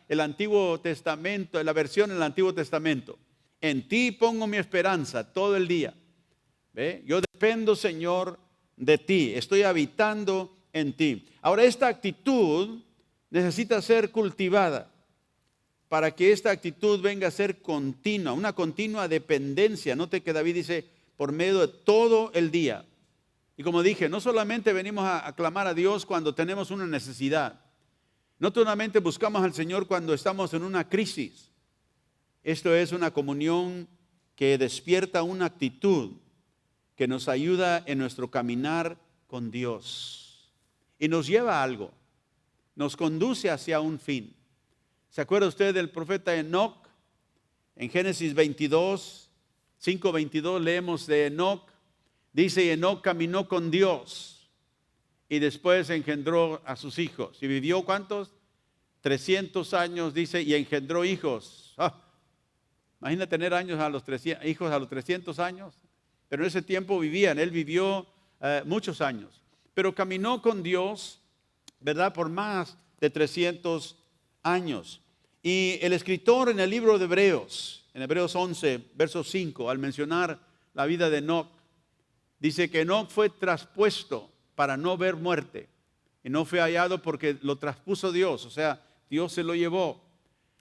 el Antiguo Testamento, la versión del Antiguo Testamento. En ti pongo mi esperanza todo el día. ¿Ve? Yo dependo, Señor, de ti. Estoy habitando en ti. Ahora, esta actitud necesita ser cultivada para que esta actitud venga a ser continua, una continua dependencia. Note que David dice, por medio de todo el día. Y como dije, no solamente venimos a clamar a Dios cuando tenemos una necesidad. No solamente buscamos al Señor cuando estamos en una crisis. Esto es una comunión que despierta una actitud que nos ayuda en nuestro caminar con Dios. Y nos lleva a algo. Nos conduce hacia un fin. ¿Se acuerda usted del profeta Enoc? En Génesis 22, 5:22 leemos de Enoc. Dice, Enoc caminó con Dios y después engendró a sus hijos. ¿Y vivió cuántos? 300 años, dice, y engendró hijos. Imagina tener hijos a los 300 años. Pero en ese tiempo vivían, él vivió muchos años. Pero caminó con Dios, ¿verdad? Por más de 300 años. Y el escritor en el libro de Hebreos, en Hebreos 11, verso 5, al mencionar la vida de Enoc, dice que Enoc fue traspuesto para no ver muerte. Y no fue hallado porque lo traspuso Dios, o sea, Dios se lo llevó.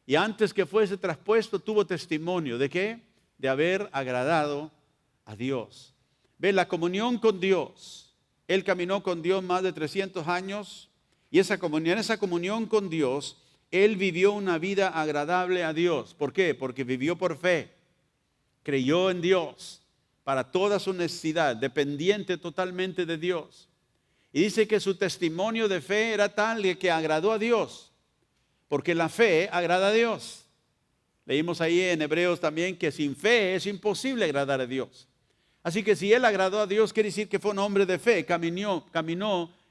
Y antes que fuese traspuesto tuvo testimonio ¿de qué? De haber agradado a Dios. Ve, la comunión con Dios. Él caminó con Dios más de 300 años y en esa comunión con Dios, él vivió una vida agradable a Dios. ¿Por qué? Porque vivió por fe. Creyó en Dios para toda su necesidad, dependiente totalmente de Dios. Y dice que su testimonio de fe era tal que agradó a Dios, porque la fe agrada a Dios. Leímos ahí en Hebreos también que sin fe es imposible agradar a Dios. Así que si él agradó a Dios, quiere decir que fue un hombre de fe, caminó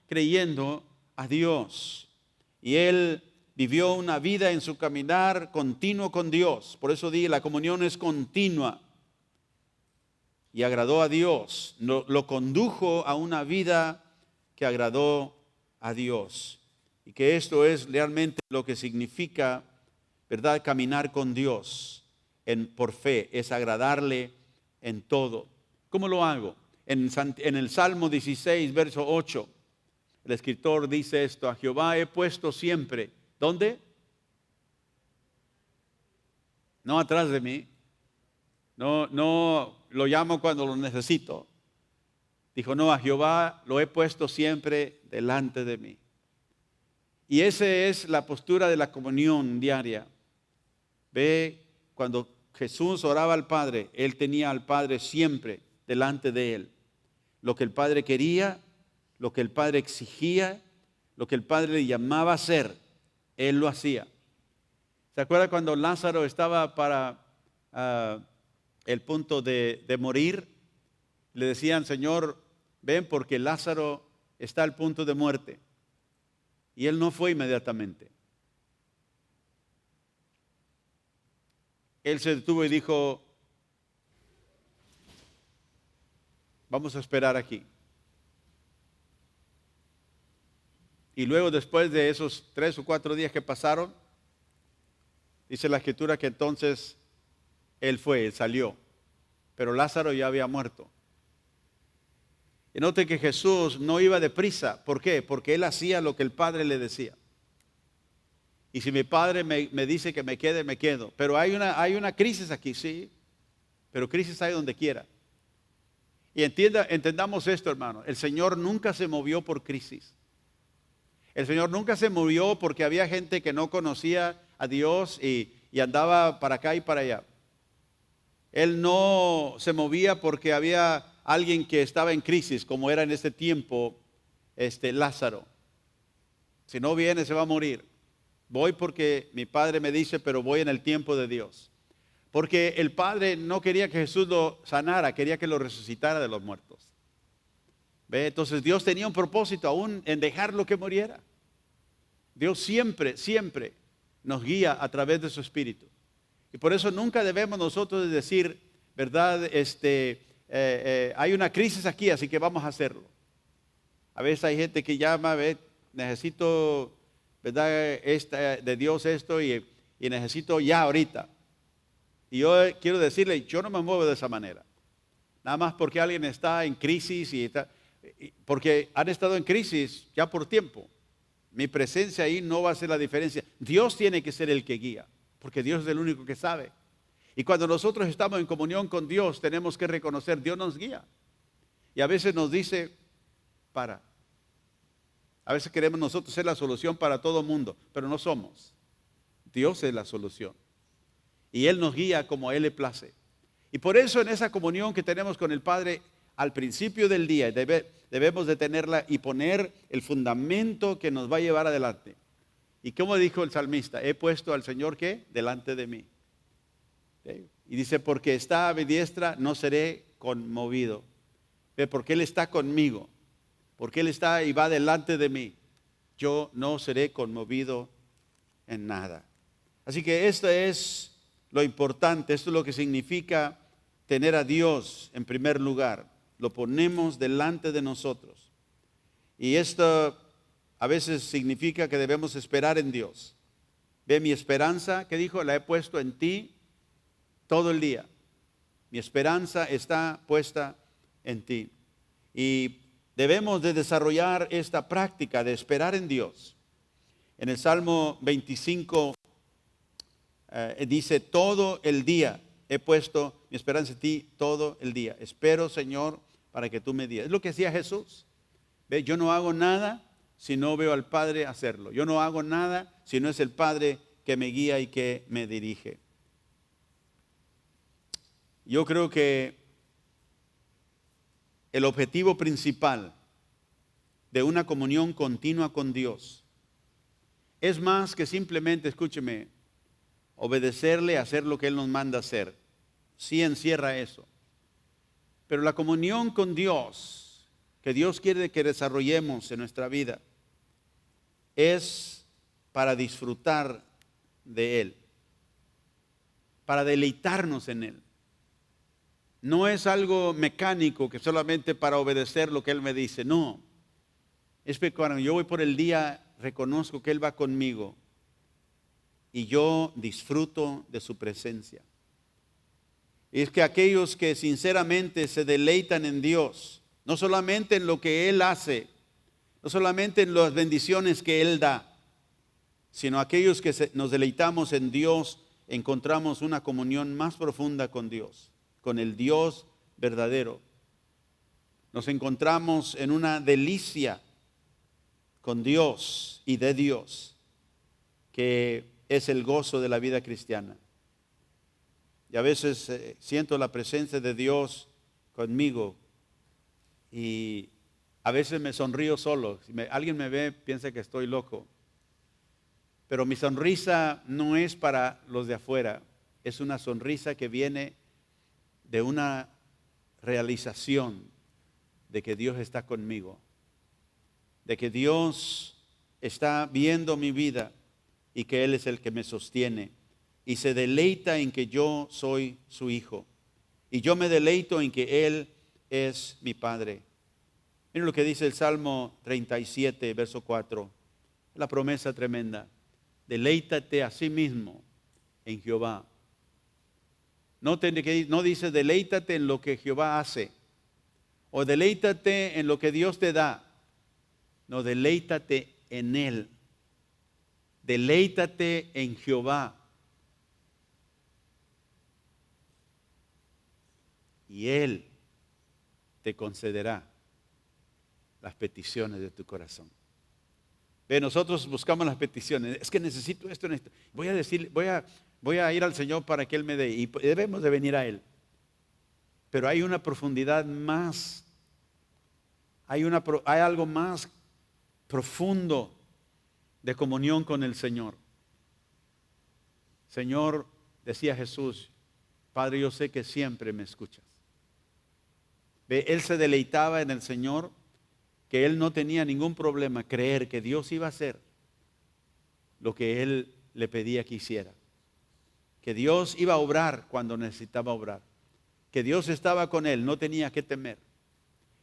creyendo a Dios. Y él vivió una vida en su caminar continuo con Dios. Por eso dije, la comunión es continua. Y agradó a Dios, lo condujo a una vida que agradó a Dios. Y que esto es realmente lo que significa, ¿verdad? Caminar con Dios por fe, es agradarle en todo. ¿Cómo lo hago? En el Salmo 16, verso 8, el escritor dice esto: a Jehová he puesto siempre. ¿Dónde? No atrás de mí. No lo llamo cuando lo necesito. Dijo, no, a Jehová lo he puesto siempre delante de mí. Y esa es la postura de la comunión diaria. Ve, cuando Jesús oraba al Padre, él tenía al Padre siempre delante de él. Lo que el Padre quería, lo que el Padre exigía, lo que el Padre le llamaba a hacer, él lo hacía. ¿Se acuerda cuando Lázaro estaba para el punto de morir? Le decían, Señor, ven porque Lázaro está al punto de muerte. Y él no fue inmediatamente. Él se detuvo y dijo, vamos a esperar aquí. Y luego, después de esos 3 o 4 días que pasaron, dice la Escritura que entonces él salió, pero Lázaro ya había muerto. Y note que Jesús no iba deprisa. ¿Por qué? Porque él hacía lo que el Padre le decía. Y si mi Padre me dice que me quede, me quedo. Pero hay una crisis aquí, sí, pero crisis hay donde quiera. Y entendamos esto, hermano. El Señor nunca se movió por crisis. El Señor nunca se movió porque había gente que no conocía a Dios y andaba para acá y para allá. Él no se movía porque había alguien que estaba en crisis, como era en este tiempo Lázaro. Si no viene, se va a morir. Voy porque mi Padre me dice, pero voy en el tiempo de Dios. Porque el Padre no quería que Jesús lo sanara, quería que lo resucitara de los muertos. ¿Ve? Entonces Dios tenía un propósito aún en dejarlo que muriera. Dios siempre, siempre nos guía a través de su Espíritu. Y por eso nunca debemos nosotros decir, ¿verdad? Hay una crisis aquí, así que vamos a hacerlo. A veces hay gente que llama, ¿ve? Necesito, ¿verdad? De Dios esto y necesito ya ahorita. Y yo quiero decirle, yo no me muevo de esa manera. Nada más porque alguien está en crisis porque han estado en crisis ya por tiempo. Mi presencia ahí no va a hacer la diferencia. Dios tiene que ser el que guía, porque Dios es el único que sabe. Y cuando nosotros estamos en comunión con Dios, tenemos que reconocer, Dios nos guía. Y a veces nos dice, para. A veces queremos nosotros ser la solución para todo mundo, pero no somos. Dios es la solución. Y Él nos guía como a Él le place. Y por eso en esa comunión que tenemos con el Padre, al principio del día, debemos de tenerla y poner el fundamento que nos va a llevar adelante. Y como dijo el salmista, he puesto al Señor, ¿qué? Delante de mí. ¿Sí? Y dice, porque está a mi diestra, no seré conmovido. ¿Ve? Porque Él está conmigo. Porque Él está y va delante de mí. Yo no seré conmovido en nada. Así que esto es lo importante. Esto es lo que significa tener a Dios en primer lugar. Lo ponemos delante de nosotros. Y esto a veces significa que debemos esperar en Dios. Ve, mi esperanza, ¿qué dijo? La he puesto en ti todo el día. Mi esperanza está puesta en ti. Y debemos de desarrollar esta práctica de esperar en Dios. En el Salmo 25 dice, todo el día he puesto mi esperanza en ti, todo el día. Espero, Señor, para que tú me digas. Es lo que hacía Jesús. ¿Ve? Yo no hago nada si no veo al Padre hacerlo. Yo no hago nada si no es el Padre que me guía y que me dirige. Yo creo que el objetivo principal de una comunión continua con Dios es más que simplemente, escúcheme, obedecerle, hacer lo que Él nos manda hacer. Sí encierra eso. Pero la comunión con Dios, que Dios quiere que desarrollemos en nuestra vida, es para disfrutar de Él, para deleitarnos en Él. No es algo mecánico que solamente para obedecer lo que Él me dice, no. Es que cuando yo voy por el día, reconozco que Él va conmigo y yo disfruto de su presencia. Y es que aquellos que sinceramente se deleitan en Dios, no solamente en lo que Él hace, no solamente en las bendiciones que Él da, sino aquellos que nos deleitamos en Dios, encontramos una comunión más profunda con Dios, con el Dios verdadero. Nos encontramos en una delicia con Dios y de Dios, que es el gozo de la vida cristiana. Y a veces siento la presencia de Dios conmigo y a veces me sonrío solo. Si alguien me ve, piensa que estoy loco. Pero mi sonrisa no es para los de afuera, es una sonrisa que viene de una realización de que Dios está conmigo, de que Dios está viendo mi vida y que Él es el que me sostiene y se deleita en que yo soy su hijo y yo me deleito en que Él es mi Padre. Miren lo que dice el Salmo 37, verso 4, la promesa tremenda. Deleítate a sí mismo en Jehová No dice deleítate en lo que Jehová hace o deleítate en lo que Dios te da. No, deleítate en Él. Deleítate en Jehová. Y Él te concederá las peticiones de tu corazón. Ve, nosotros buscamos las peticiones. Es que necesito esto, necesito. Voy a ir al Señor para que Él me dé. Y debemos de venir a Él. Pero hay una profundidad más. Hay algo más profundo de comunión con el Señor. Señor, decía Jesús, Padre, yo sé que siempre me escuchas. Ve, Él se deleitaba en el Señor, que Él no tenía ningún problema creer que Dios iba a hacer lo que Él le pedía que hiciera. Que Dios iba a obrar cuando necesitaba obrar. Que Dios estaba con Él, no tenía que temer.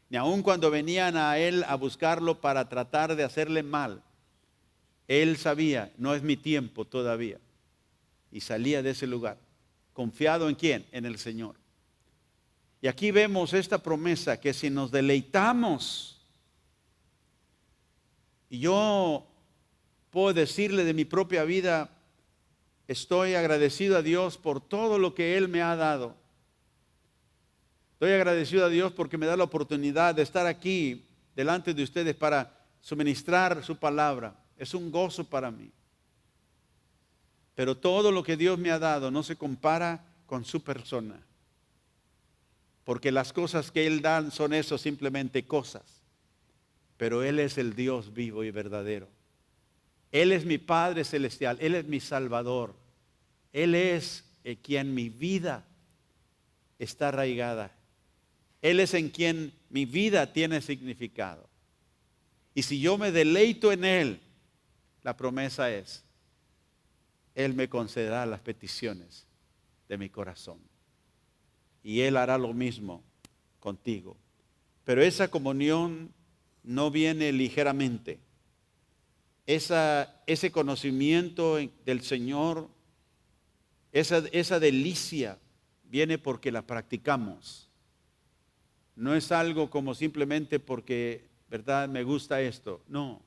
Ni aun cuando venían a Él a buscarlo para tratar de hacerle mal, Él sabía, no es mi tiempo todavía. Y salía de ese lugar. ¿Confiado en quién? En el Señor. Y aquí vemos esta promesa que si nos deleitamos, y yo puedo decirle de mi propia vida, estoy agradecido a Dios por todo lo que Él me ha dado. Estoy agradecido a Dios porque me da la oportunidad de estar aquí delante de ustedes para suministrar su palabra. Es un gozo para mí. Pero todo lo que Dios me ha dado no se compara con su persona. Porque las cosas que Él da son eso, simplemente cosas. Pero Él es el Dios vivo y verdadero. Él es mi Padre celestial. Él es mi Salvador. Él es quien mi vida está arraigada. Él es en quien mi vida tiene significado. Y si yo me deleito en Él, la promesa es, Él me concederá las peticiones de mi corazón. Y Él hará lo mismo contigo. Pero esa comunión no viene ligeramente. Ese conocimiento del Señor, esa delicia viene porque la practicamos. No es algo como simplemente porque, ¿verdad? Me gusta esto. No,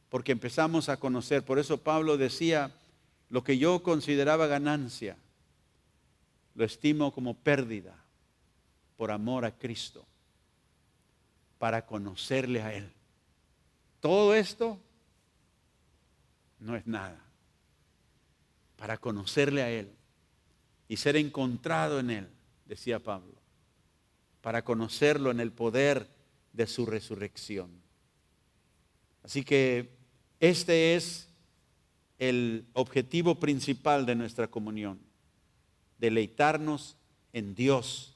porque empezamos a conocer. Por eso Pablo decía, lo que yo consideraba ganancia, lo estimo como pérdida por amor a Cristo, para conocerle a Él. Todo esto no es nada. Para conocerle a Él y ser encontrado en Él, decía Pablo. Para conocerlo en el poder de su resurrección. Así que este es el objetivo principal de nuestra comunión. Deleitarnos en Dios.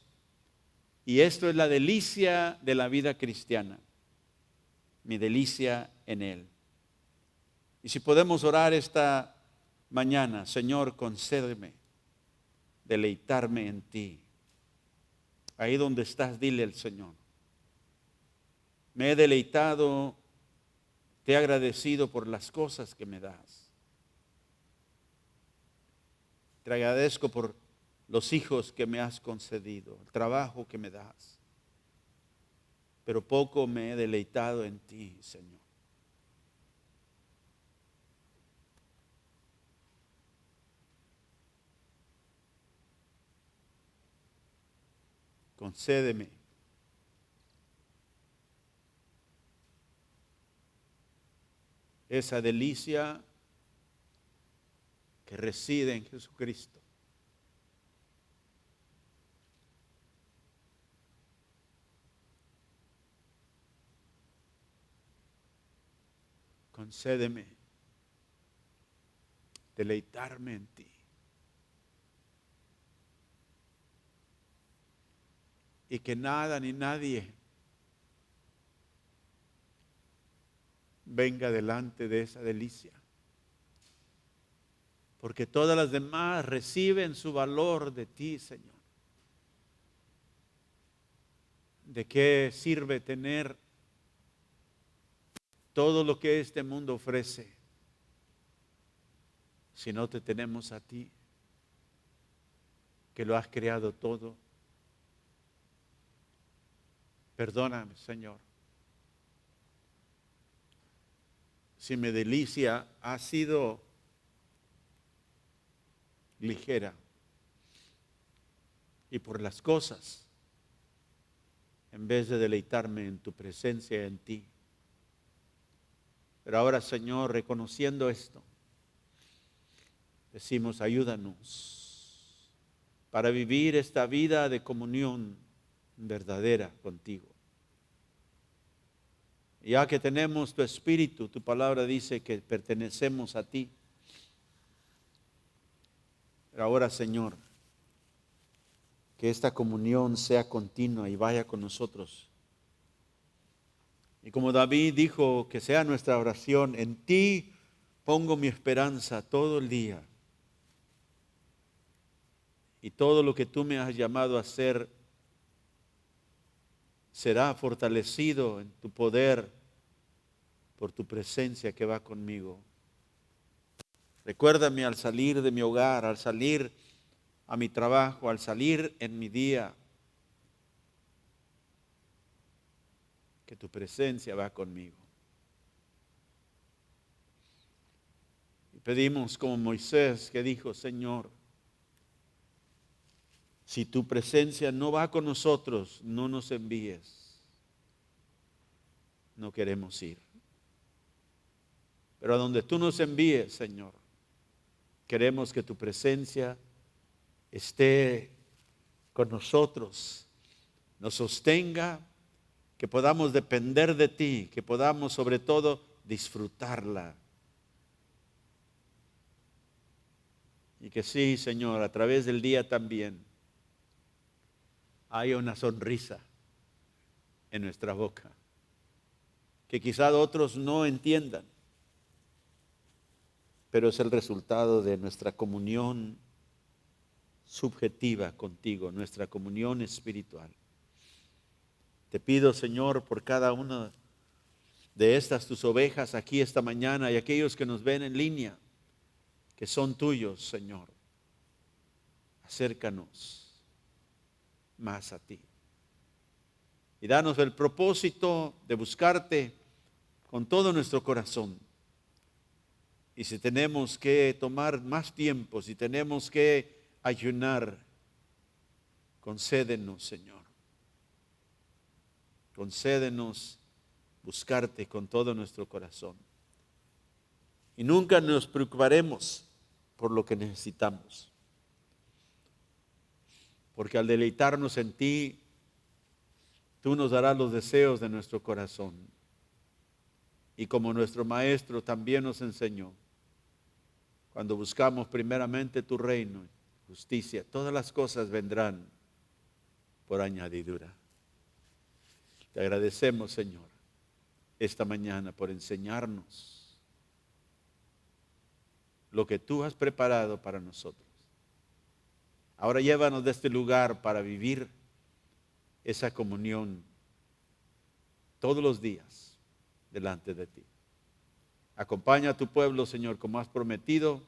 Y esto es la delicia de la vida cristiana. Mi delicia en Él. Y si podemos orar esta mañana, Señor, concédeme deleitarme en ti. Ahí donde estás, dile al Señor. Me he deleitado, te he agradecido por las cosas que me das. Te agradezco por los hijos que me has concedido, el trabajo que me das. Pero poco me he deleitado en ti, Señor. Concédeme esa delicia que reside en Jesucristo. Concédeme deleitarme en ti. Y que nada ni nadie venga delante de esa delicia. Porque todas las demás reciben su valor de ti, Señor. ¿De qué sirve tener todo lo que este mundo ofrece si no te tenemos a ti? que lo has creado todo. Perdóname, Señor, si mi delicia ha sido ligera y por las cosas, en vez de deleitarme en tu presencia en ti. Pero ahora, Señor, reconociendo esto, decimos, ayúdanos para vivir esta vida de comunión verdadera contigo. Ya que tenemos tu Espíritu, tu palabra dice que pertenecemos a ti. Pero ahora, Señor, que esta comunión sea continua y vaya con nosotros. Y como David dijo, que sea nuestra oración, en ti pongo mi esperanza todo el día. Y todo lo que tú me has llamado a hacer será fortalecido en tu poder por tu presencia que va conmigo. Recuérdame al salir de mi hogar, al salir a mi trabajo, al salir en mi día, que tu presencia va conmigo. Y pedimos como Moisés que dijo, Señor, si tu presencia no va con nosotros, no nos envíes. No queremos ir. Pero a donde tú nos envíes, Señor, queremos que tu presencia esté con nosotros, nos sostenga, que podamos depender de ti, que podamos sobre todo disfrutarla. Y que sí, Señor, a través del día también haya una sonrisa en nuestra boca, que quizá otros no entiendan, pero es el resultado de nuestra comunión subjetiva contigo, nuestra comunión espiritual. Te pido, Señor, por cada una de estas tus ovejas aquí esta mañana y aquellos que nos ven en línea, que son tuyos, Señor, acércanos más a ti. Y danos el propósito de buscarte con todo nuestro corazón. Y si tenemos que tomar más tiempo, si tenemos que ayunar, concédenos, Señor. Concédenos buscarte con todo nuestro corazón. Y nunca nos preocuparemos por lo que necesitamos. Porque al deleitarnos en ti, tú nos darás los deseos de nuestro corazón. Y como nuestro Maestro también nos enseñó, cuando buscamos primeramente tu reino, justicia, todas las cosas vendrán por añadidura. Te agradecemos, Señor, esta mañana por enseñarnos lo que tú has preparado para nosotros. Ahora llévanos de este lugar para vivir esa comunión todos los días delante de ti. Acompaña a tu pueblo, Señor, como has prometido,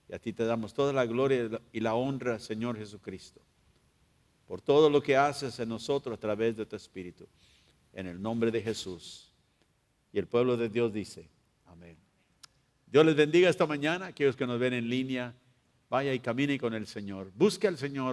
y a ti te damos toda la gloria y la honra, Señor Jesucristo, por todo lo que haces en nosotros a través de tu Espíritu. En el nombre de Jesús. Y el pueblo de Dios dice, amén. Dios les bendiga esta mañana, aquellos que nos ven en línea, vaya y camine con el Señor. Busque al Señor.